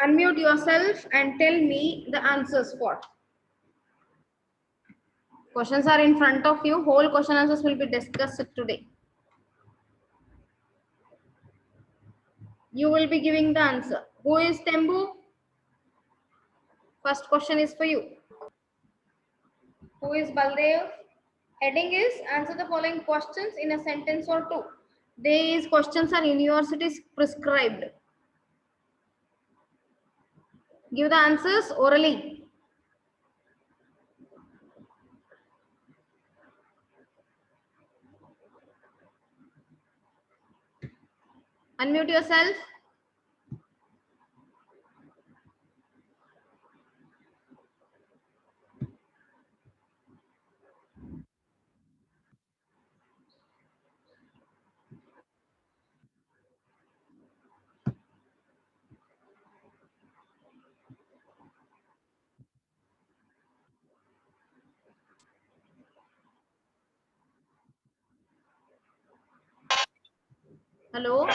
Unmute yourself and tell me the answers for. Questions are in front of you. Whole question answers will be discussed today. You will be giving the answer. Who is Tembu? First question is for you. Who is Baldev? Heading is answer the following questions in a sentence or two. These questions are universities prescribed. Give the answers orally. Unmute yourself. Hello.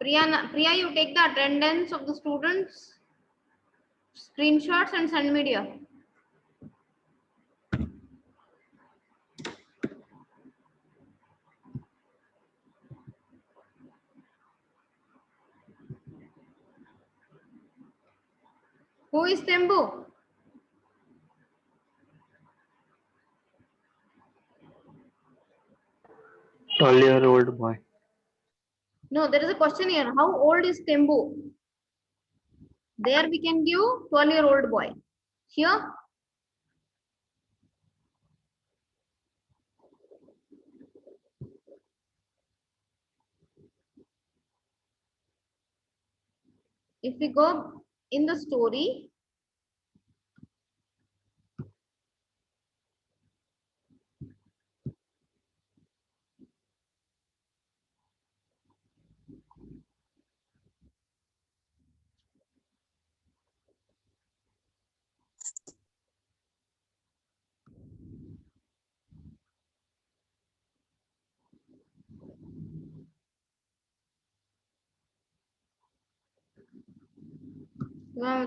Priya, you take the attendance of the students, screenshots and send media. Who is Tembu? Twelve-year-old boy. No, there is a question here. How old is Tembu? There we can give 12-year-old boy. Here, if we go in the story,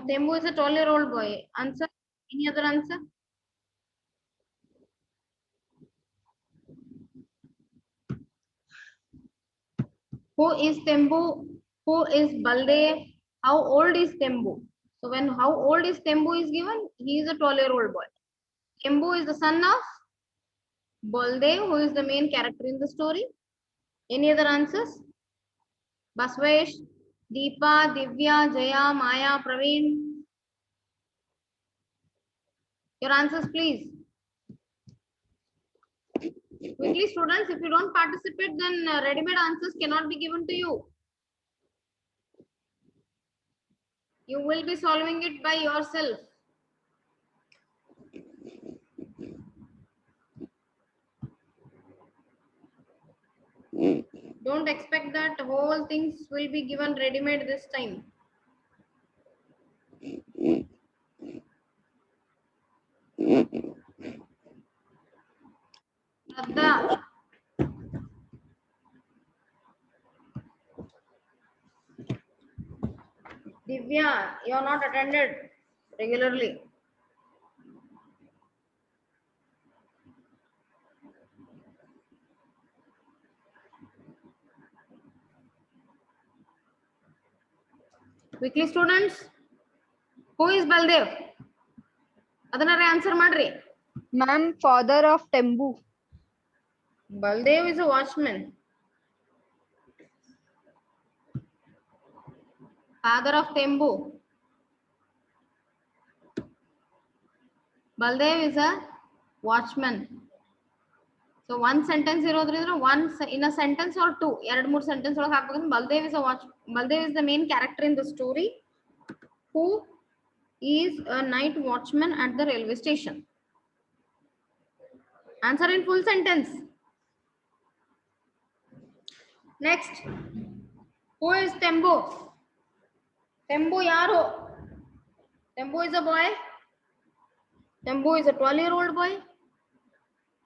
Tembu is a 12-year-old boy. Answer? Any other answer? Who is Tembu? Who is Baldev? How old is Tembu? So when how old is Tembu is given, he is a 12-year-old boy. Tembu is the son of Baldev, who is the main character in the story. Any other answers? Basvesh, Deepa, Divya, Jaya, Maya, Praveen. Your answers, please. Quickly, students, if you don't participate, then ready-made answers cannot be given to you. You will be solving it by yourself. Don't expect that whole things will be given ready-made this time. Shraddha. Divya, you are not attended regularly. Quickly, students. Who is Baldev? Adanare answer madri. Ma'am, father of Tembu. Baldev is a watchman. Father of Tembu. Baldev is a watchman. So one sentence one in a sentence or two. Sentence Baldev is a watch. Baldev is the main character in the story, who is a night watchman at the railway station. Answer in full sentence. Next, who is Tembu? Tembu yaro. Tembu is a boy. Tembu is a 12-year-old boy.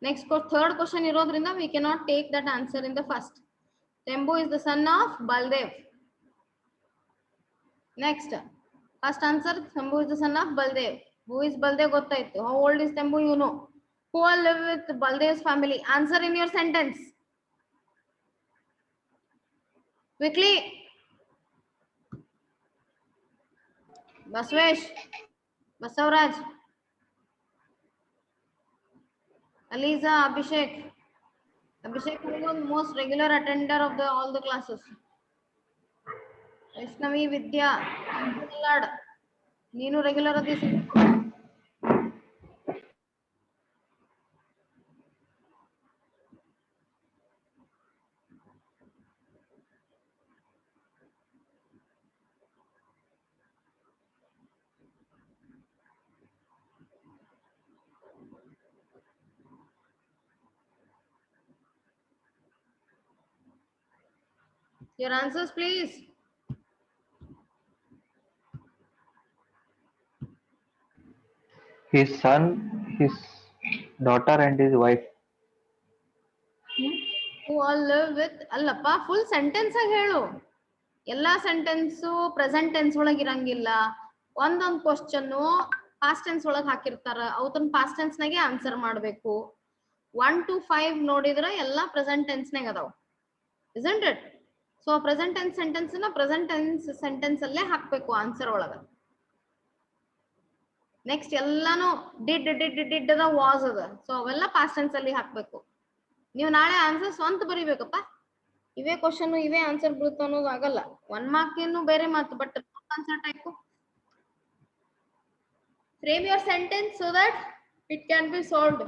Next, third question irodrinda we cannot take that answer in the first. Tembu is the son of Baldev. Next, first answer, Tembu is the son of Baldev. Who is Baldev? Gottaitu. How old is Tembu? You know. Who all live with Baldev's family? Answer in your sentence. Quickly. Basvesh, Basavraj, Aliza, Abhishek. Abhishek is the most regular attender of all the classes. Vaishnavi, Vidya, Lad. Neenu regular of this. Your answers, please. His son, his daughter, and his wife. Who all live with ಅಲ್ಲಪ್ಪ full sentence ಆಗಿ ಹೇಳು. ಎಲ್ಲಾ sentence present tense ಒಳಗೆ ಇರಂಗಿಲ್ಲ. ಒಂದೊಂದು question past tense ಒಳಗೆ ಹಾಕಿರ್ತಾರ, ಅವತನ್ past tense ನಾಗೆ answer ಮಾಡಬೇಕು. 1 to 5 ನೋಡಿದ್ರೆ ಎಲ್ಲಾ ಪ್ರೆಸೆಂಟ್ ಟೆನ್ಸ್ ನಾಗ ಅದಾವ, isn't it? So present tense sentence ನ ಪ್ರೆಸೆಂಟ್ ಟೆನ್ಸ್ ಸೆಂಟೆನ್ಸ್ ಅಲ್ಲೇ ಹಾಕ್ಬೇಕು ಆನ್ಸರ್ ಒಳಗ. ನೆಕ್ಸ್ಟ್ ಎಲ್ಲಾನು ಡಿಡ್ ಅದ ವಾಸ್ ಅದ, ಸೊ ಅವೆಲ್ಲ ಪಾಸ್ಟ್ ಟೆನ್ಸ್ ಅಲ್ಲಿ ಹಾಕ್ಬೇಕು. ನೀವು ನಾಳೆ ಆನ್ಸರ್ ಸ್ವಂತ ಬರಿಬೇಕಪ್ಪ. ಇವೇ ಕ್ವಶನ್ ಇವೇ ಆನ್ಸರ್ ಬೀಳುತ್ತ ಅನ್ನೋದು ಆಗಲ್ಲ. 1 ಮಾರ್ಕ್ ಏನು ಬೇರೆ ಮಾತು, but answer type. Frame your sentence so that it can be solved.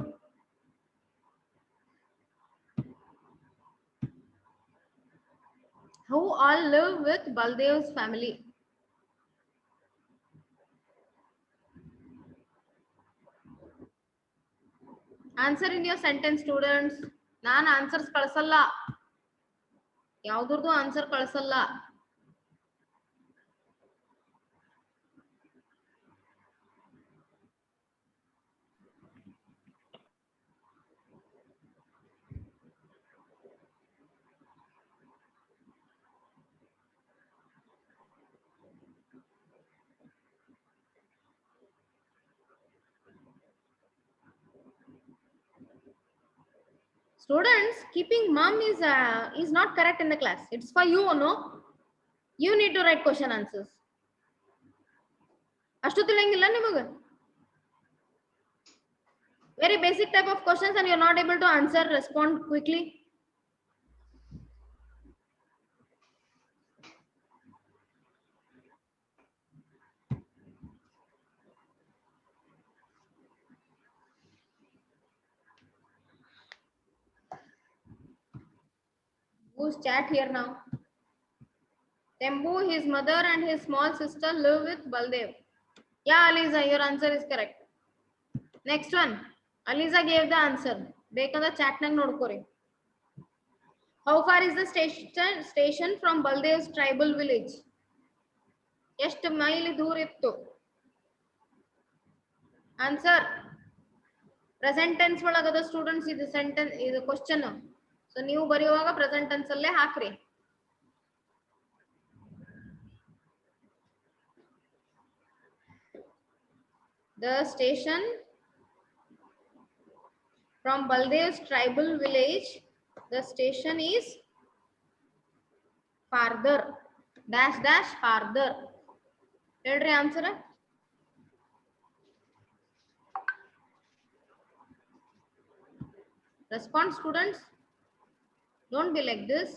Who all live with Baldev's family? Answer in your sentence, students. ನಾನು ಆನ್ಸರ್ಸ್ ಕಳಿಸಲ್ಲ, ಯಾವ್ದ್ರದ್ದು ಆನ್ಸರ್ ಕಳಿಸಲ್ಲ. Students, keeping mom is not correct in the class. It's for you, no? You need to write question answers. ಅಷ್ಟು ತಿಳಿಯಂಗಿಲ್ಲ ನಿಮಗ? Very basic type of questions and you're not able to answer, respond quickly. Who's chat here now? Tembu, his mother and his small sister live with Baldev. Yeah, Aliza, your answer is correct. Next one. Aliza gave the answer. Bekanda chat nang nodkori. How far is the station from Baldev's tribal village? ಎಷ್ಟು ಮೈಲಿ ದೂರ ಇತ್ತು? Answer present tense ಒಳಗದ students. ಇದು sentence, ಇದು question. So ನೀವು ಬರೆಯುವಾಗ present tense ಅಲ್ಲೇ ಹಾಕ್ರಿ. The station from Baldev's tribal village, the station is farther dash dash farther. ಹೇಳ್ರಿ answer. Respond, students. Don't be like this.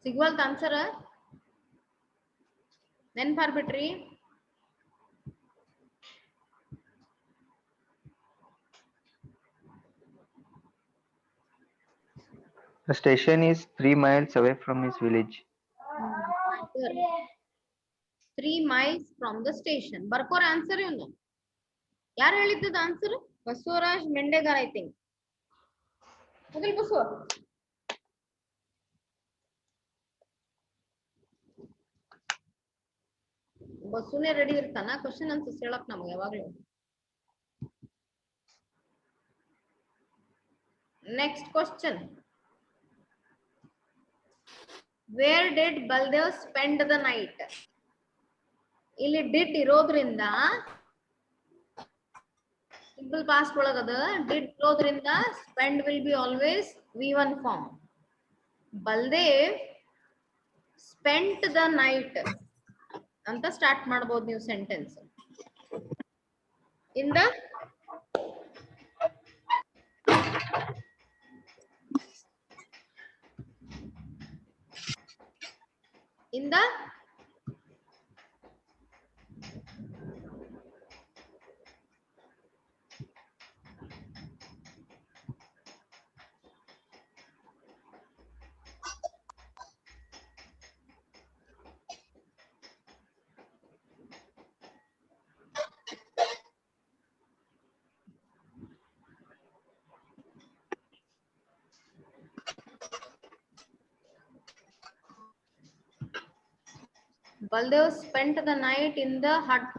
ಸಿಗ್ವಲ್ತ್ ಆನ್ಸರ್? ನೆನ್ಪಾರ್ಬಿಟ್ರಿ? The station is 3 miles away from his village. 3 miles from the station. ಬರ್ಕೋರ answer ಇವನು. ಯಾರು ಹೇಳಿದ್ದದ answer? Basavaraj Mendegar, I think. ಮೊದಲು ಬಸವ ಬಸ್ಸುನೇ ready ಇರ್ತಾನ ಕ್ವಶನ್ ಆನ್ಸರ್ಸ್ ಹೇಳಕ್ ನಮ್ಗೆ ಯಾವಾಗ್ಲೂ. Next question, where did Baldev spend the night? ಇಲ್ಲಿ ಡಿಡ್ ಇರೋದ್ರಿಂದ ಸಿಂಪಲ್ ಪಾಸ್ಟ್ ಒಳಗದ ಡಿಡ್ ಇರೋದ್ರಿಂದ spend will be always V1 form. Baldev spent the night ಅಂತ ಸ್ಟಾರ್ಟ್ ಮಾಡಬಹುದು ನೀವು sentence. In the Baldev spent the night in the hut.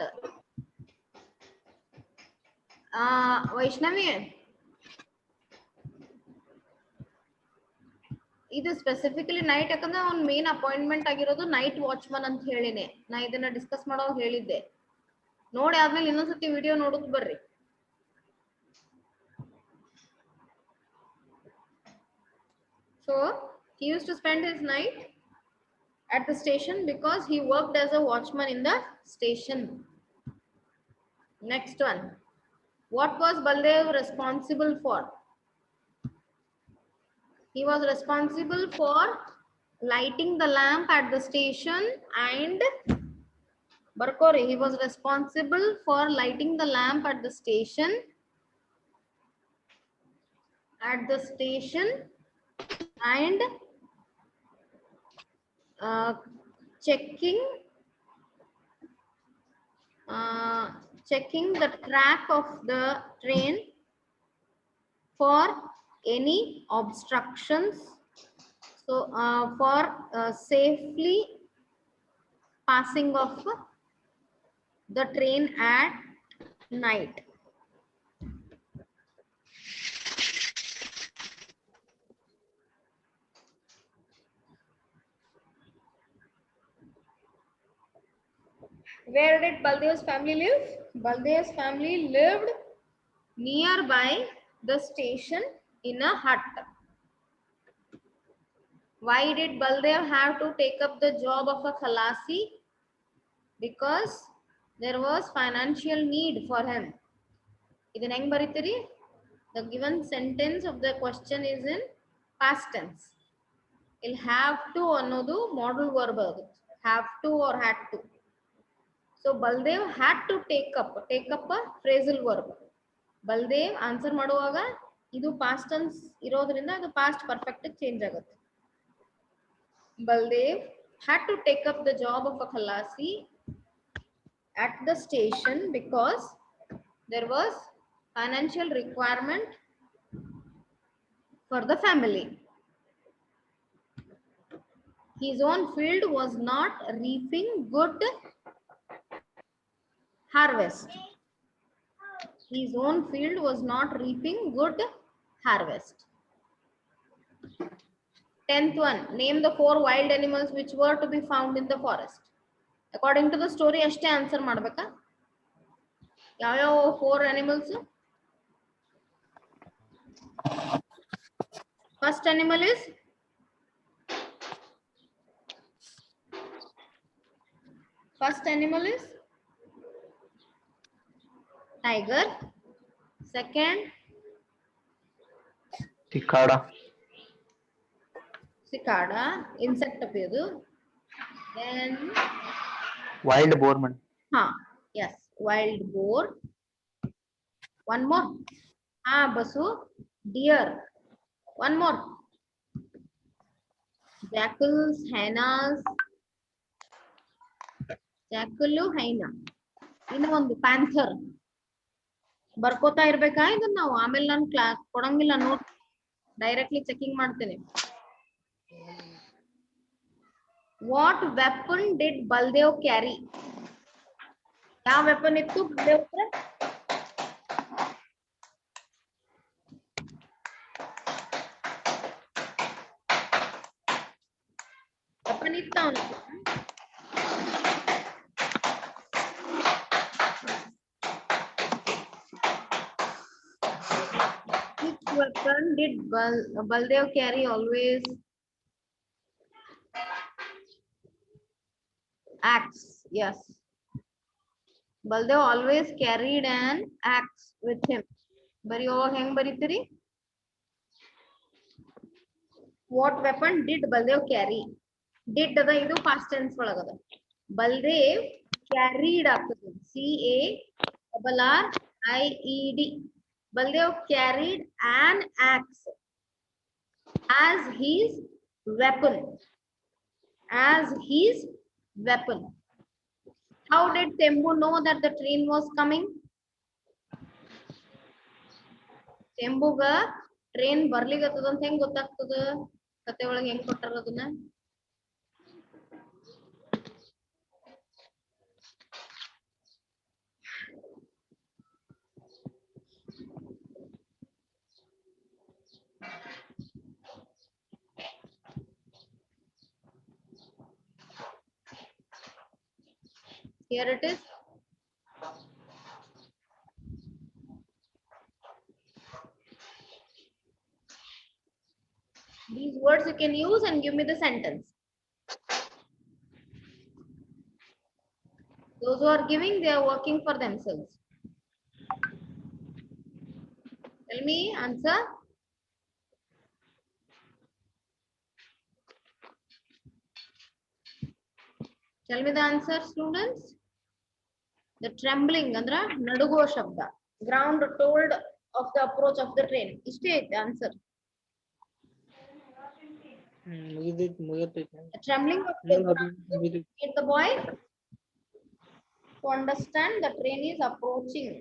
ವೈಷ್ಣವಿ, ಇದು ಸ್ಪೆಸಿಫಿಕಲಿ ನೈಟ್ ಯಾಕಂದ್ರೆ ಅವ್ನ್ ಮೇನ್ ಅಪಾಯಿಂಟ್ಮೆಂಟ್ ಆಗಿರೋದು ನೈಟ್ ವಾಚ್ಮನ್ ಅಂತ ಹೇಳಿನೆ. ನಾ ಇದನ್ನ ಡಿಸ್ಕಸ್ ಮಾಡೋ ಹೇಳಿದ್ದೆ. ನೋಡಿ ಆದ್ಮೇಲೆ ಇನ್ನೊಂದ್ಸತಿ ವಿಡಿಯೋ ನೋಡೋದು ಬರ್ರಿ. So he used to spend his night at the station because he worked as a watchman in the station. Next one, what was Baldev responsible for? He was responsible for lighting the lamp at the station and Barkore, he was responsible for lighting the lamp at the station and checking the track of the train for any obstructions, so for safely passing of the train at night. Where did Baldev's family live? Baldev's family lived nearby the station in a hut. Why did Baldev have to take up the job of a khalasi? Because there was financial need for him. Idan heng baritiri? The given sentence of the question is in past tense. He'll have to annodu modal verb. Have to or had to. So Baldev had to take up a phrasal verb. Baldev answer ಮಾಡುವಾಗ ಇದು past tense ಇರೋದ್ರಿಂದ ಅದು past perfect change ಆಗುತ್ತೆ. Baldev had to take up the job of a khalasi at the station because there was financial requirement for the family. His own field was not reaping good harvest. His own field was not reaping good harvest. 10th one, name the 4 wild animals which were to be found in the forest. According to the story, ಅಷ್ಟೇ answer ಮಾಡ್ಬೇಕಾ? ಯಾವ 4 animals? First animal is tiger. Second, cicada, insect appedu. Then wild boar man. Yes, wild boar. One more. Basu, deer. One more. Jackals, hyenas. Jackal, hyena. ಇನ್ನು ಒಂದು panther. ಬರ್ಕೋತಾ ಇರ್ಬೇಕಾ ಇದನ್ನ ನಾವು? ಆಮೇಲೆ ನಾನು class ಕೊಡಂಗಿಲ್ಲ, ನೋಟ್ ಡೈರೆಕ್ಟ್ಲಿ ಚೆಕಿಂಗ್ ಮಾಡ್ತೇನೆ. What weapon did Baldev carry? ಯಾವ weapon ಇತ್ತು ಬಲ್ದೇವ್ ಹತ್ರ? ವೆಪನ್ ಇತ್ತ ಅವನು? Which weapon did Baldev carry always? Axe. Yes. Baldev always carried an axe with him. Bariyo heng baritiri? What weapon did Baldev carry? Did the idu past tense ಒಳಗದ. Baldev carried ಆಗ್ತದೆ. CARRIED. Baldev carried an axe as his weapon. As his weapon. How did Tembu know that the train was coming? Tembuಗ train ಬರ್ಲಿಗತ್ತದ ಅಂತ ಹೆಂಗ್ ಗೊತ್ತಾಗ್ತದ? ಕತೆ ಒಳಗೆ ಹೆಂಗ್ ಕೊಟ್ಟಾರ ಅದನ್ನ? Here it is. These words you can use and give me the sentence. Those who are giving, they are working for themselves. Tell me, answer. Tell me the answer, students. The trembling, andra nadugo shabda. Ground told of the approach of the train. Ishte the answer. The trembling of the ground made the boy to understand the train is approaching.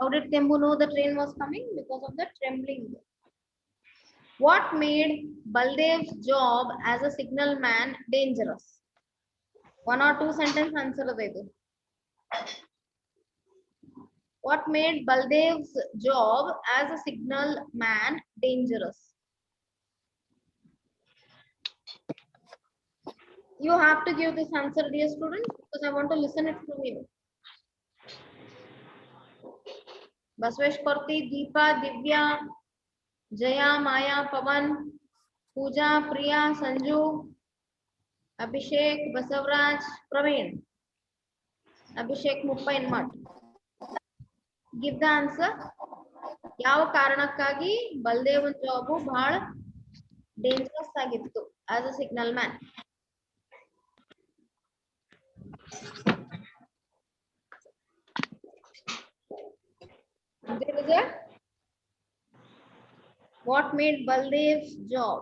How did Tembu know the train was coming? Because of the trembling. What made Baldev's job as a signalman dangerous? One or two sentence answer adu. What made Baldev's job as a signalman dangerous? You have to give this answer, dear students, because I want to listen it from you. Basvesh Korti, Deepa, Divya, Jaya, Maya, Pavan, Pooja, Priya, Sanju, Abhishek, Basavraj, Praveen. Abhishek Muppain Mat. Give the answer. ಯಾವ ಕಾರಣಕ್ಕಾಗಿ ಬಲ್ದೇವನ್ job ಬಹಳ dangerous ಆಗಿತ್ತು as a signal man? What made Baldev's job?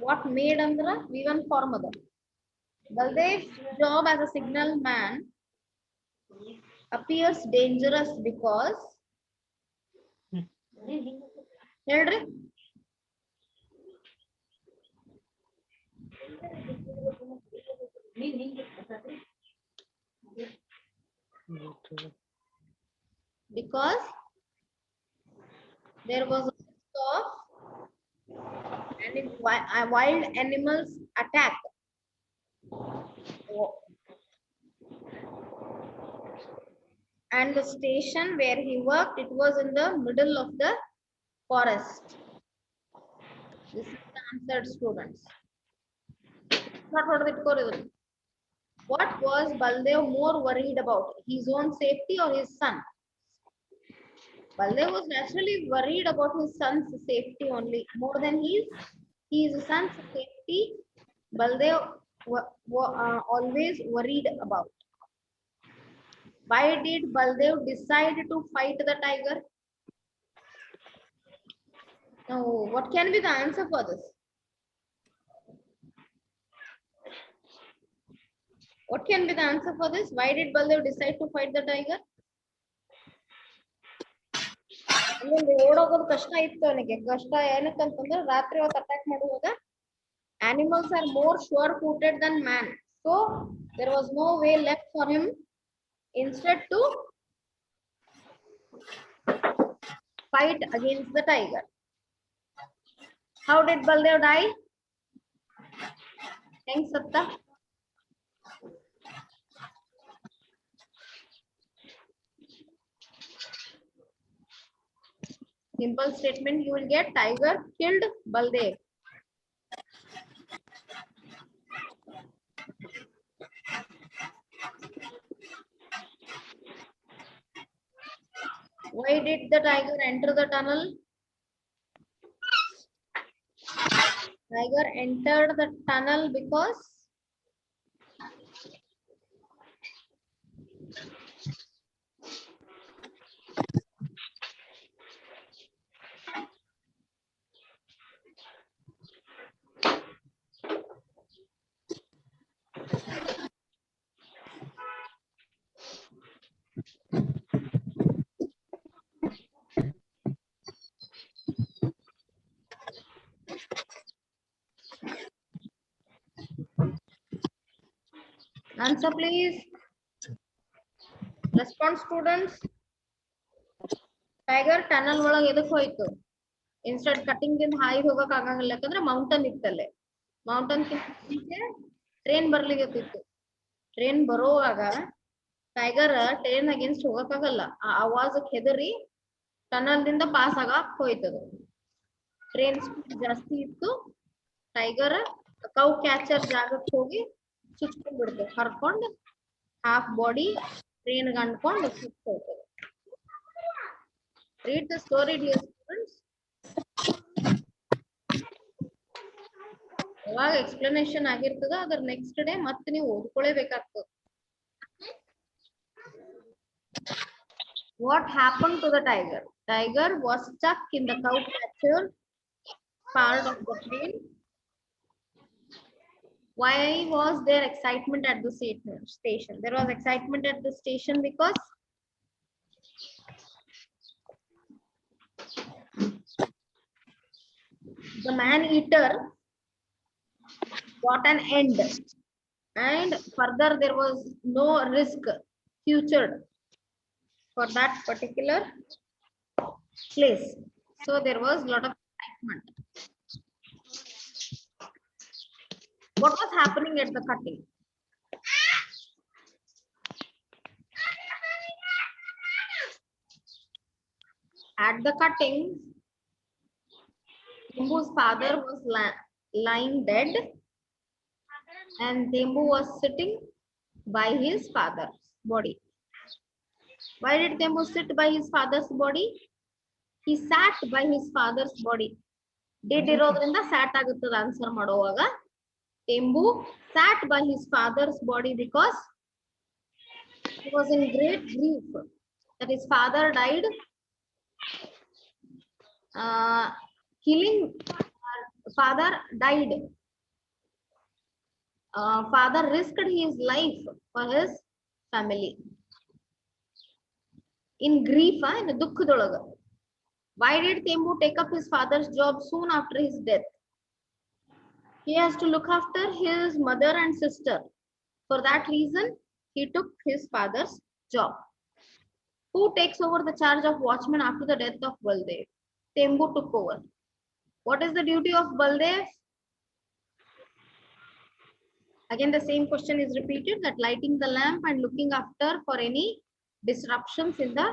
What made andra V1 form ada. Baldev's job as a signal man appears dangerous because ಹೇಳ್ರಿ because there was a risk of wild animals attack. And the station where he worked, it was in the middle of the forest. This is the answer, students. What was Baldev more worried about, his own safety or his son? Baldev was naturally worried about his son's safety only, more than his son's safety. Baldev always worried about. Why did Baldev decide to fight the tiger? Now, what can be the answer for this? What can be the answer for this? Why did Baldev decide to fight the tiger? ಓಡೋಗೋದು ಕಷ್ಟ ಇತ್ತು ಅವನಿಗೆ. ಕಷ್ಟ ಏನಕ್ಕಂತಂದ್ರೆ ರಾತ್ರಿ ಹೊತ್ತು attack ಮಾಡುವಾಗ animals are more sure footed than man. So there was no way left for him instead to fight against the tiger. How did Baldev die? Thanks, Satta. Simple statement you will get, tiger killed Baldev. Why did the tiger enter the tunnel? Tiger entered the tunnel because answer please. Response students. Tiger tunnel ಒಳಗೆ ಎದಕ್ಕೆ ಹೋಯ್ತು? Instead cutting din high ಹೋಗಕ್ ಆಗಂಗಿಲ್ಲ ಯಾಕಂದ್ರೆ mountain ಇತ್ತಲ್ಲೇ. Mountain train ಬರ್ಲಿಗತ್ತಿತ್ತು. Train ಬರೋವಾಗ tiger train against ಹೋಗಕ್ಕಾಗಲ್ಲ. ಆ ಆವಾಜಕ್ಕೆ ಹೆದರಿ ಟನಲ್ ದಿಂದ ಪಾಸ್ ಆಗಕ್ ಹೋಯ್ತದು. ಟ್ರೈನ್ ಸ್ಪೀಡ್ ಜಾಸ್ತಿ ಇತ್ತು. ಟೈಗರ್ ಕೌ ಕ್ಯಾಚರ್ ಜಾಗಕ್ಕೆ ಹೋಗಿ ಚುಚ್ಕೊಂಡ್ಬಿಡ್ತು. ಹರ್ಕೊಂಡು ಹಾಫ್ ಬಾಡಿ ಟ್ರೈನ್ ಅಂಟ್ಕೊಂಡು ಹೋಗ್ತದೆ. Read the story, dear students. ಯಾವಾಗ ಎಕ್ಸ್ಪ್ಲನೇಷನ್ ಆಗಿರ್ತದ ಅದರ ನೆಕ್ಸ್ಟ್ ಡೇ ಮತ್ತೆ ನೀವು ಓದ್ಕೊಳ್ಳೇಬೇಕಾಗ್ತದೆ. What happened to the tiger? Tiger was stuck in the cow catcher part of the train. Why was there excitement at the station? There was excitement at the station because the man-eater got an end, and further there was no risk featured for that particular place. So there was a lot of excitement. What was happening at the cutting? At the cutting, Tembu's father was lying dead, and Tembu was sitting by his father's body. Why did Tembu sit by his father's body? He sat by his father's body. Did irodrinda sat aguttada answer ಮಾಡುವಾಗ. Tembu sat by his father's body because he was in great grief that his father died. Father died. Father risked his life for his family. In grief, in dukkhdolaga. Why did Tembu take up his father's job soon after his death? He has to look after his mother and sister. For that reason, he took his father's job. Who takes over the charge of watchman after the death of Baldev? Tembu took over. What is the duty of Baldev? Again, the same question is repeated, that lighting the lamp and looking after for any disruptions in the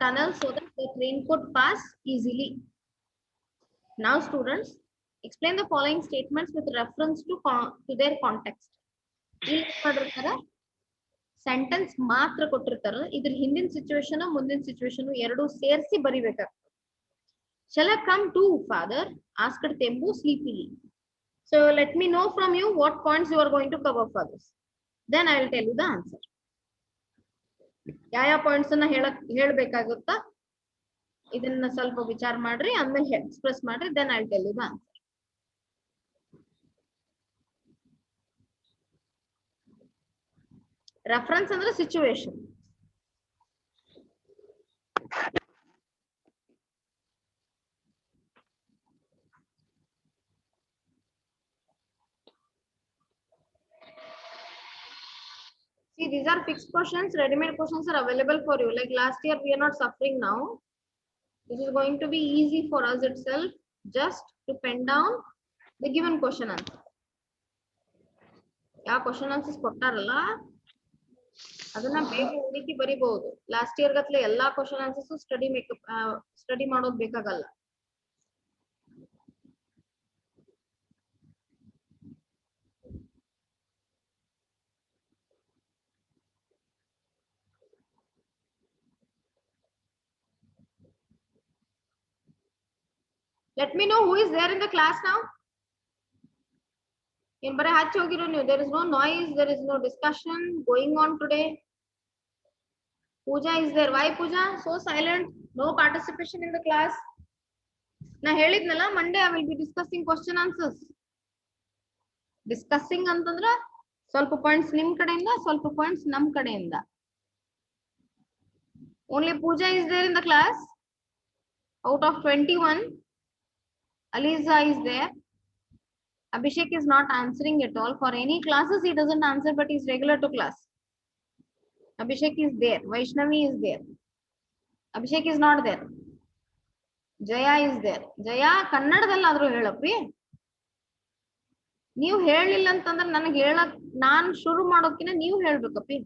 tunnel so that the train could pass easily. Now, students, explain the following statements with reference to their context. Sentence ಮಾತ್ರ ಕೊಟ್ಟಿರ್ತಾರೆ. ಇದ್ರ ಹಿಂದಿನ situation ಮುಂದಿನ situation ಎರಡು ಸೇರಿಸಿ ಬರಿಬೇಕಾಗ್ತದೆ. Shall I come to, father? Asked Tembu sleepily. So let me know from you what points you are going to cover for this. Then I will tell you the answer. ಯಾವ points ಅನ್ನ ಹೇಳ್ಬೇಕಾಗುತ್ತಾ ಇದನ್ನ ಸ್ವಲ್ಪ ವಿಚಾರ ಮಾಡ್ರಿ, ಆಮೇಲೆ express ಮಾಡ್ರಿ, then I will tell you the answer. Reference ಅಂದ್ರೆ situation. See, these are fixed questions. Ready-made questions are available for you. Like last year, we are not suffering now. This is going to be easy for us itself. Just to pen down the given question answer. ಯಾವ question answers ಕೊಟ್ಟಾರಲ್ಲ ಅದನ್ನ ಬೇಗ ಹುಡುಕಿ ಬರಿಬಹುದು. Last year ಗತ್ಲೆ ಎಲ್ಲಾ question answers study ಮಾಡೋದು ಬೇಕಾಗಲ್ಲ. Let me know who is there in the class now. In bare hach hogiru ನೀವು. There is no noise, there is no discussion going on today. Pooja is there. Why Pooja? So silent. No participation in the class. Na ಹೇಳಿದ್ನಲ್ಲ Monday I will be discussing question answers. Discussing ಅಂತಂದ್ರ ಸ್ವಲ್ಪ points ನಿಮ್ ಕಡೆಯಿಂದ ಸ್ವಲ್ಪ points ನಮ್ ಕಡೆಯಿಂದ. Only Pooja is there in the class. Out of 21, Aliza is there. Abhishek is not answering at all. For any classes, he doesn't answer, but he's regular to class. Abhishek is there. Vaishnavi is there. Abhishek is not there. Jaya is there. Jaya, ಕನ್ನಡದಲ್ಲಾದ್ರೂ ಹೇಳಪ್ಪಿ. ನೀವು ಹೇಳಿಲ್ಲ ಅಂತಂದ್ರೆ ನನಗೆ ಹೇಳಕ್ ನಾನ್ ಶುರು ಮಾಡೋಕಿನ ನೀವು ಹೇಳ್ಬೇಕಪ್ಪಿ.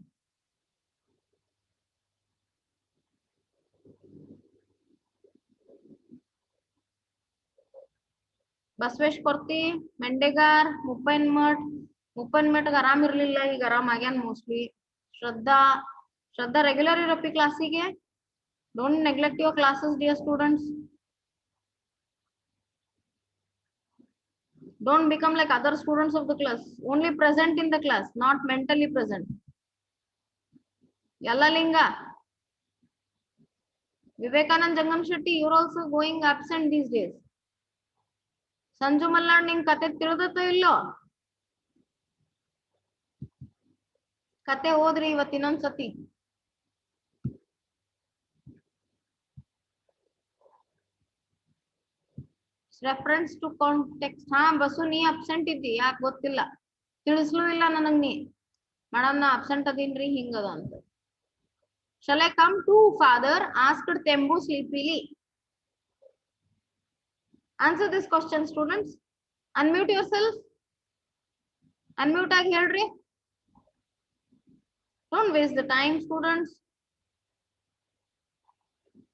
ಬಸವೇಶ್ ಕೊರ್ತಿ, ಮೆಂಡೆಗಾರ್, ಮುಪ್ಪನ್ಮಠ್ ಆರಾಮ್ ಇರ್ಲಿಲ್ಲ, ಈಗ ಆರಾಮ್ ಆಗ್ಯಾನ್ ಮೋಸ್ಟ್ಲಿ. ಶ್ರದ್ಧಾ ರೆಗ್ಯುಲರ್ ಇರಪ್ಪಿ ಕ್ಲಾಸಿಗೆ. Don't neglect your classes dear students. Don't become like other students of the class. Only present in the class, not mentally present. Yalla Linga. Vivekanand Jangam Shetty, you're also going absent these days. Sanju Mallar, ning kate ತಿಳಿದತ್ತೋ ಇಲ್ಲೋ? ಕತೆ ಓದ್ರಿ ಇವತ್ತು ಇನ್ನೊಂದ್ ಸತಿ. Reference to context. ಹಾ ಬಸು ನೀ ಅಬ್ಸೆಂಟ್ ಇದ್ದಿ, ಯಾಕೆ ಗೊತ್ತಿಲ್ಲ, ತಿಳಿಸ್ಲೂ ಇಲ್ಲ ನನಗ್ ನೀ. ಮೇಡಮ್ ನಾ ಅಬ್ಸೆಂಟ್ ಅದೀನ್ರಿ ಹಿಂಗದ ಅಂತ. Shall I come to father? Asked Tembu sleepily. Answer this question, students. Unmute yourself. Unmute ಆಗಿ ಹೇಳ್ರಿ. Don't waste the time, students.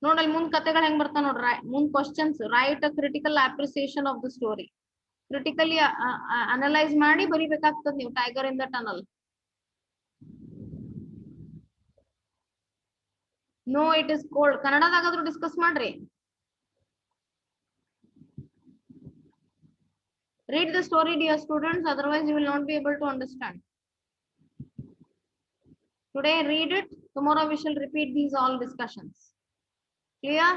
ನೋಡಲ್ಲಿ ಮುಂದ್ ಕತೆಗಳು ಹೆಂಗ್ ಬರ್ತಾವ ನೋಡ್ರಿ. ಮುಂದ್ questions. Write a critical appreciation of the story. Critically analyse ಮಾಡಿ ಬರಿಬೇಕಾಗ್ತದ ನೀವು. Tiger in the tunnel. No it is cold. ಕನ್ನಡದಾಗಾದ್ರೂ ಡಿಸ್ಕಸ್ ಮಾಡ್ರಿ. Read the story, dear students, otherwise you will not be able to understand. Today read it, tomorrow we shall repeat these all discussions. Clear?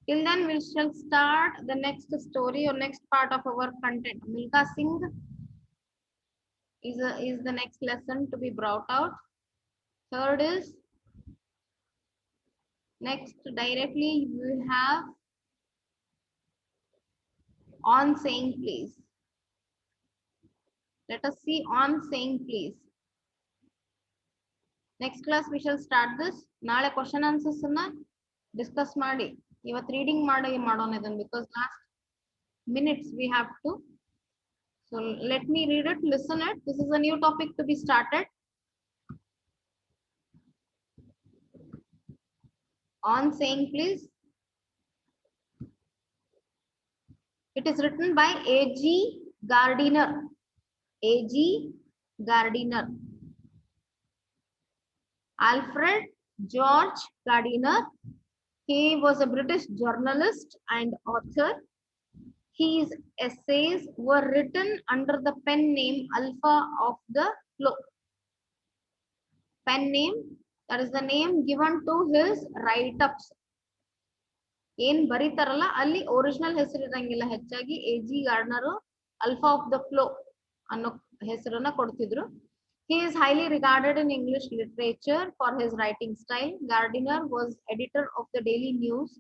Till then we shall start the next story or next part of our content. Milka Singh is the next lesson to be brought out. Third is, next directly we have on saying please. Let us see on saying please. Next class we shall start this. ನಾಳೆ question answers ಅನ್ನ discuss ಮಾಡಿ. ಇವತ್ತು reading ಮಾಡೋಣ ಇದನ್ನ, because last minutes we have to. So let me read it, listen it. This is a new topic to be started. On saying please. It is written by A.G. Gardiner. A.G. Gardiner. Alfred George Gardiner. He was a British journalist and author. His essays were written under the pen name Alpha of the Flow. Pen name, that is the name given to his write-ups. ಏನ್ ಬರೀತಾರಲ್ಲ ಅಲ್ಲಿ original ಹೆಸರು ಇರಂಗಿಲ್ಲ. ಹೆಚ್ಚಾಗಿ A.G. Gardiner alpha of the flow ಅನ್ನೋ ಹೆಸರನ್ನ ಕೊಡ್ತಿದ್ರು. He is highly regarded in English literature for his writing style. Gardiner was editor of the Daily News.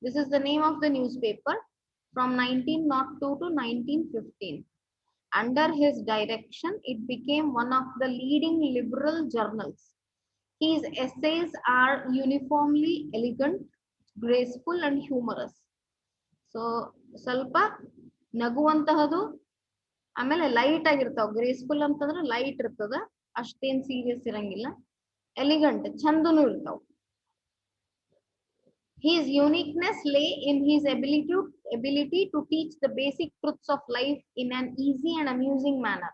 This is the name of the newspaper from 1902 to 1915. Under his direction, it became one of the leading liberal journals. His essays are uniformly elegant, graceful, and humorous. So, ಸ್ವಲ್ಪ ನಗುವಂತಹದು ಆಮೇಲೆ light ಆಗಿರ್ತಾವ. Graceful ಅಂತಂದ್ರೆ light ಇರ್ತದ, ಅಷ್ಟೇನ್ serious ಇರಂಗಿಲ್ಲ. ಎಲಿಗಂಟ್ ಚಂದನು ಇರ್ತಾವ. His uniqueness lay in his ability to teach the basic truths of life in an easy and amusing manner.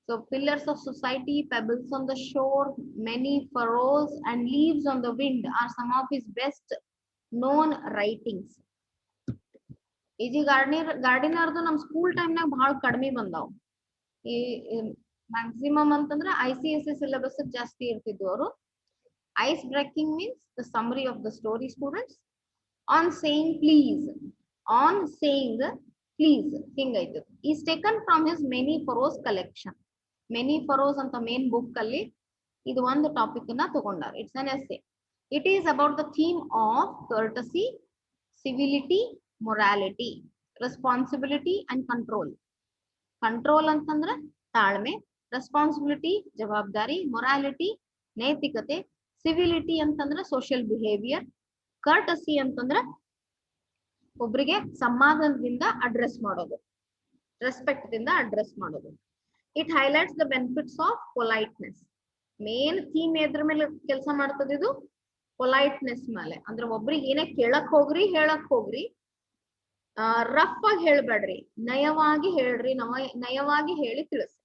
So, Pillars of Society, Pebbles on the Shore, Many Furrows, and Leaves on the Wind are some of his best known writings. ಗಾರ್ಡಿನರ್ದು ನಮ್ school ಟೈಮ್ನಾಗ ಬಹಳ ಕಡಿಮೆ ಬಂದಾವ್. ಈ maximum ಅಂತಂದ್ರೆ ICSE syllabus ಜಾಸ್ತಿ ಇರ್ತಿದ್ವು ಅವರು. Ice breaking means the summary of the story, students. On saying please, hingaitadu is taken from his Many Furrows collection. Many Furrows anta main book alli idu one topic na tagondar. It's an essay. It is about the theme of courtesy, civility, morality, responsibility, and control. Control ಅಂತಂದ್ರೆ ತಾಳ್ಮೆ, responsibility ಜವಾಬ್ದಾರಿ, morality ನೈತಿಕತೆ, civility ಅಂತಂದ್ರೆ social behavior, courtesy ಅಂತಂದ್ರೆ ಒಬ್ಬರಿಗೆ ಸಮಾಧಾನದಿಂದ address ಮಾಡೋದು, respect ದಿಂದ ಅಡ್ರೆಸ್ ಮಾಡೋದು. It highlights the benefits of politeness. Main theme ಎದ್ರ ಮೇಲೆ ಕೆಲಸ ಮಾಡ್ತದೆ ಇದು? ಪೊಲೈಟ್ನೆಸ್ ಮೇಲೆ. ಅಂದ್ರೆ ಒಬ್ರಿಗೆ ಏನೇ ಕೇಳಕ್ ಹೋಗ್ರಿ ರಫ್ ಆಗಿ ಹೇಳ್ಬೇಡ್ರಿ, ನಯವಾಗಿ ಹೇಳ್ರಿ, ನಯವಾಗಿ ಹೇಳಿ ತಿಳಿಸಿ.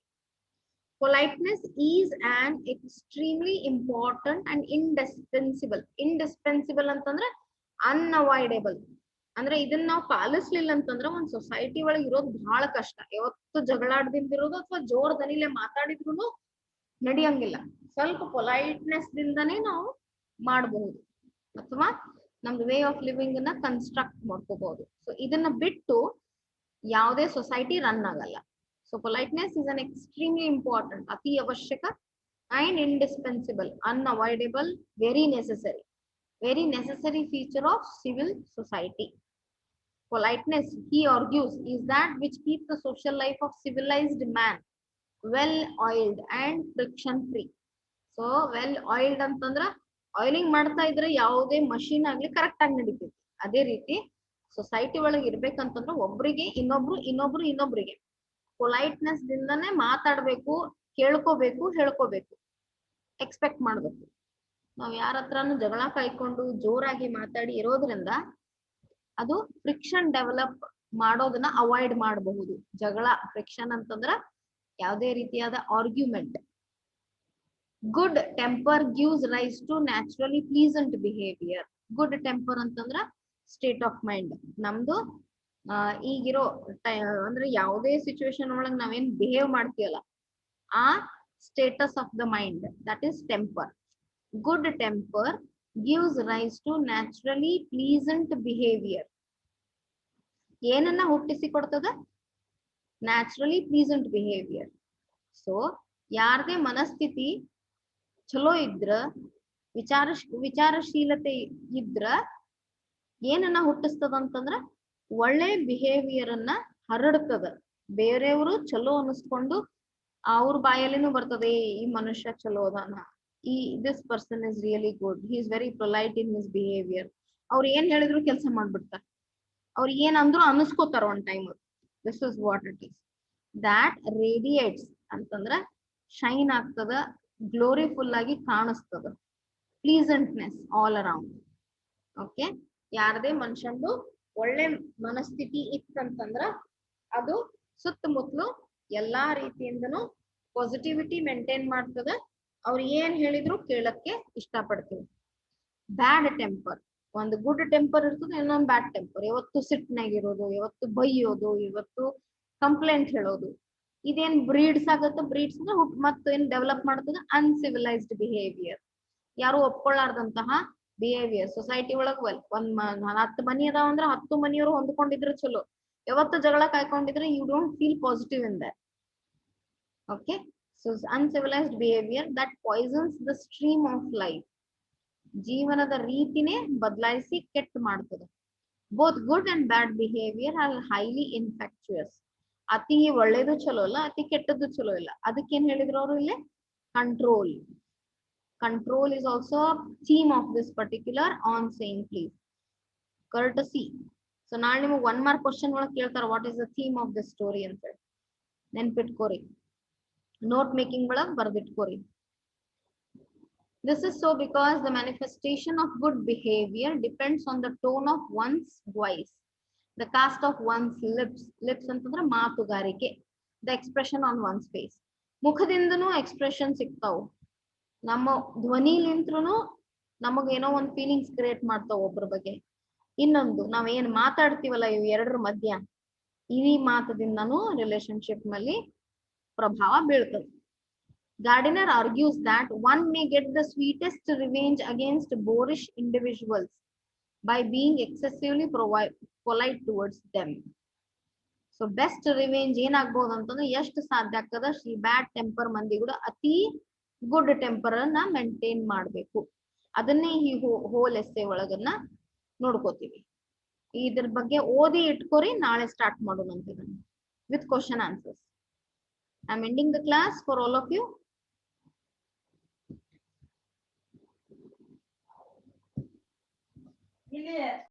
Politeness is an extremely important and indispensable ಅಂತಂದ್ರೆ unavoidable. ಅಂದ್ರೆ ಇದನ್ನ ನಾವು ಪಾಲಿಸ್ಲಿಲ್ಲ ಅಂತಂದ್ರೆ ಒಂದ್ ಸೊಸೈಟಿ ಒಳಗೆ ಇರೋದು ಬಹಳ ಕಷ್ಟ. ಯಾವತ್ತು ಜಗಳಾಡ್ದಿಂದಿರೋದು ಅಥವಾ ಜೋರ್ ದನಿಲೆ ಮಾತಾಡಿದ್ರು ನಡೆಯಂಗಿಲ್ಲ. ಸ್ವಲ್ಪ ಪೊಲೈಟ್ನೆಸ್ ದಿಂದಾನೇ ನಾವು ಮಾಡಬಹುದು ಅಥವಾ ನಮ್ದು ವೇ ಆಫ್ ಲಿವಿಂಗ್ ನ ಕನ್ಸ್ಟ್ರಕ್ಟ್ ಮಾಡ್ಕೋಬಹುದು. ಸೊ ಇದನ್ನ ಬಿಟ್ಟು ಯಾವುದೇ ಸೊಸೈಟಿ ರನ್ ಆಗಲ್ಲ. So politeness is an extremely important, ati avashyaka and indispensable, unavoidable, very necessary feature of civil society. Politeness, he argues, is that which keeps the social life of civilized man well oiled and friction free. So well oiled ಅಂತಂದ್ರ oiling ಮಾಡ್ತಾ ಇದ್ರೆ ಯಾವುದೇ machine ಆಗ್ಲಿ correct ಆಗಿ ನಡೀತೈತಿ. ಅದೇ ರೀತಿ society ಒಳಗೆ ಇರ್ಬೇಕಂತಂದ್ರೆ ಒಬ್ರಿಗೆ ಇನ್ನೊಬ್ರಿಗೆ ಪೊಲೈಟ್ನೆಸ್ ದಿಂದಾನೇ ಮಾತಾಡ್ಬೇಕು, ಕೇಳ್ಕೋಬೇಕು, ಹೇಳ್ಕೋಬೇಕು, ಎಕ್ಸ್ಪೆಕ್ಟ್ ಮಾಡ್ಬೇಕು. ನಾವ್ ಯಾರ ಹತ್ರನು ಜಗಳ ಕಾಯ್ಕೊಂಡು ಜೋರಾಗಿ ಮಾತಾಡಿ ಇರೋದ್ರಿಂದ ಅದು ಫ್ರಿಕ್ಷನ್ ಡೆವಲಪ್ ಮಾಡೋದನ್ನ ಅವಾಯ್ಡ್ ಮಾಡಬಹುದು. ಜಗಳ ಫ್ರಿಕ್ಷನ್ ಅಂತಂದ್ರ ಯಾವುದೇ ರೀತಿಯಾದ argument. Good temper gives rise to naturally pleasant behaviour. Good temper ಅಂತಂದ್ರ ಸ್ಟೇಟ್ ಆಫ್ ಮೈಂಡ್. ನಮ್ದು ಈಗಿರೋ ಅಂದ್ರೆ ಯಾವುದೇ ಸಿಚುವೇಶನ್ ಒಳಗೆ ನಾವೇನ್ ಬಿಹೇವ್ ಮಾಡ್ತೀವಲ್ಲ ಆ status of the mind, that is temper. Good temper gives rise to naturally pleasant behaviour. ಏನನ್ನ ಹುಟ್ಟಿಸಿ ಕೊಡ್ತದ? Naturally pleasant behaviour. ಸೊ ಯಾರದೇ ಮನಸ್ಥಿತಿ ಚಲೋ ಇದ್ರ, ವಿಚಾರಶೀಲತೆ ಇದ್ರ ಏನನ್ನ ಹುಟ್ಟಿಸ್ತದ ಅಂತಂದ್ರ ಒಳ್ಳೆ ಬಿಹೇವಿಯರ್ ಅನ್ನ ಹರಡ್ತದ. ಬೇರೆಯವರು ಚಲೋ ಅನಿಸ್ಕೊಂಡು ಅವ್ರ ಬಾಯಲ್ಲಿನೂ ಬರ್ತದೆ, ಈ ಮನುಷ್ಯ ಚಲೋ ಅದಾನ, this person is really good, he is very polite in his behaviour. ಅವ್ರು ಏನ್ ಹೇಳಿದ್ರು ಕೆಲಸ ಮಾಡ್ಬಿಡ್ತಾರ, ಅವ್ರು ಏನ್ ಅಂದ್ರು ಅನಿಸ್ಕೋತಾರ ಒಂದ್ time. This is what it is. ದಾಟ್ ರೇಡಿಯೇಟ್ಸ್ ಅಂತಂದ್ರ ಶೈನ್ ಆಗ್ತದ, ಗ್ಲೋರಿಫುಲ್ ಆಗಿ ಕಾಣಿಸ್ತದ. ಪ್ಲೀಸೆಂಟ್ನೆಸ್ ಆಲ್ ಅರೌಂಡ್. ಓಕೆ, ಯಾರದೇ ಮನುಷ್ಯಂದು ಒಳ್ಳೆ ಮನಸ್ಥಿತಿ ಇತ್ತಂತಂದ್ರ ಅದು ಸುತ್ತಮುತ್ತಲು ಎಲ್ಲಾ ರೀತಿಯಿಂದನು ಪಾಸಿಟಿವಿಟಿ ಮೇಂಟೈನ್ ಮಾಡ್ತದ. ಅವ್ರು ಏನ್ ಹೇಳಿದ್ರು ಕೇಳಕ್ಕೆ ಇಷ್ಟಪಡ್ತೀವಿ. ಬ್ಯಾಡ್ ಟೆಂಪರ್, ಒಂದು ಗುಡ್ ಟೆಂಪರ್ ಇರ್ತದೆ, ಇನ್ನೊಂದು ಬ್ಯಾಡ್ ಟೆಂಪರ್. ಯಾವತ್ತು ಸಿಟ್ನಾಗಿರೋದು, ಯಾವತ್ತು ಬೈಯೋದು, ಇವತ್ತು ಕಂಪ್ಲೇಂಟ್ ಹೇಳೋದು. ಇದೇನ್ ಬ್ರೀಡ್ಸ್ ಆಗತ್ತ? ಬ್ರೀಡ್ಸ್ ಮತ್ತೆ ಏನ್ ಡೆವಲಪ್ ಮಾಡ್ತದ? Uncivilised behaviour. ಯಾರು ಒಪ್ಕೊಳ್ಳಾರ್ದಂತಹ ಬಿಹೇವಿಯರ್. ಸೊಸೈಟಿ ಒಳಗ್ 10 ಮನಿ ಅದಾವ ಅಂದ್ರ 10 ಮನಿಯವರು ಹೊಂದ್ಕೊಂಡಿದ್ರೆ ಚಲೋ. ಯಾವತ್ತು ಜಗಳ ಕಾಯ್ಕೊಂಡಿದ್ರೆ you don't feel positive in that. Okay, so uncivilised behaviour that poisons the stream of life. ಜೀವನದ ರೀತಿನೇ ಬದಲಾಯಿಸಿ ಕೆಟ್ಟ ಮಾಡ್ತದೆ. Both good and bad behaviour are highly infectious. ಅತಿ ಒಳ್ಳೇದು ಚಲೋ ಇಲ್ಲ, ಅತಿ ಕೆಟ್ಟದ್ದು ಚಲೋ ಇಲ್ಲ. ಅದಕ್ಕೆ ಏನ್ ಹೇಳಿದ್ರು ಅವರು ಇಲ್ಲಿ? Control. Control is also a theme of this particular on saying please. Courtesy. So ನಾಳೆ ನಿಮಗೆ 1 mark question ಒಳಗೆ ಕೇಳ್ತಾರೆ what is the theme of this story ಅಂತ ಹೇಳಿ. ನೆನ್ಪಿಟ್ಕೋರಿ. ನೋಟ್ ಮೇಕಿಂಗ್ ಒಳಗೆ ಬರ್ದಿಟ್ಕೋರಿ. This is so because the manifestation of good behavior depends on the tone of one's voice, the cast of one's lips ಅಂತಂದ್ರೆ ಮಾತುಗಾರಿಕೆ, the expression on one's face. ಮುಖದಿಂದನೂ expression ಸಿಗ್ತಾವು. ನಮ್ಮ ಧ್ವನಿಲಿಂತ್ರೂ ನಮಗೇನೋ ಒಂದು feelings create ಮಾಡ್ತಾವ ಒಬ್ಬರ ಬಗ್ಗೆ. ಇನ್ನೊಂದು ನಾವೇನ್ ಮಾತಾಡ್ತೀವಲ್ಲ ಇವು ಎರಡರ ಮಧ್ಯ, ಈ ಮಾತದಿಂದನೂ ರಿಲೇಶನ್ಶಿಪ್ ನಲ್ಲಿ ಪ್ರಭಾವ ಬೀಳ್ತದೆ. Gardiner argues that one may get the sweetest revenge against boorish individuals by being excessively polite towards them. So best revenge ಏನಾಗ್ಬೋದು ಅಂತಂದ್ರೆ ಎಷ್ಟು ಸಾಧ್ಯ ಆಗ್ತದ ಈ ಬ್ಯಾಡ್ ಟೆಂಪರ್ ಮಂದಿ ಕೂಡ ಅತಿ ಗುಡ್ ಟೆಂಪರ್ ಅನ್ನ ಮೇಂಟೈನ್ ಮಾಡ್ಬೇಕು. ಅದನ್ನೇ ಈ ಹೋಲ್ ಎಸ್ಸೆ ಒಳಗನ್ನ ನೋಡ್ಕೋತೀವಿ. ಇದ್ರ ಬಗ್ಗೆ ಓದಿ ಇಟ್ಕೋರಿ, ನಾಳೆ ಸ್ಟಾರ್ಟ್ ಮಾಡೋಣಂತ with question answers. I am ending the class for all of you.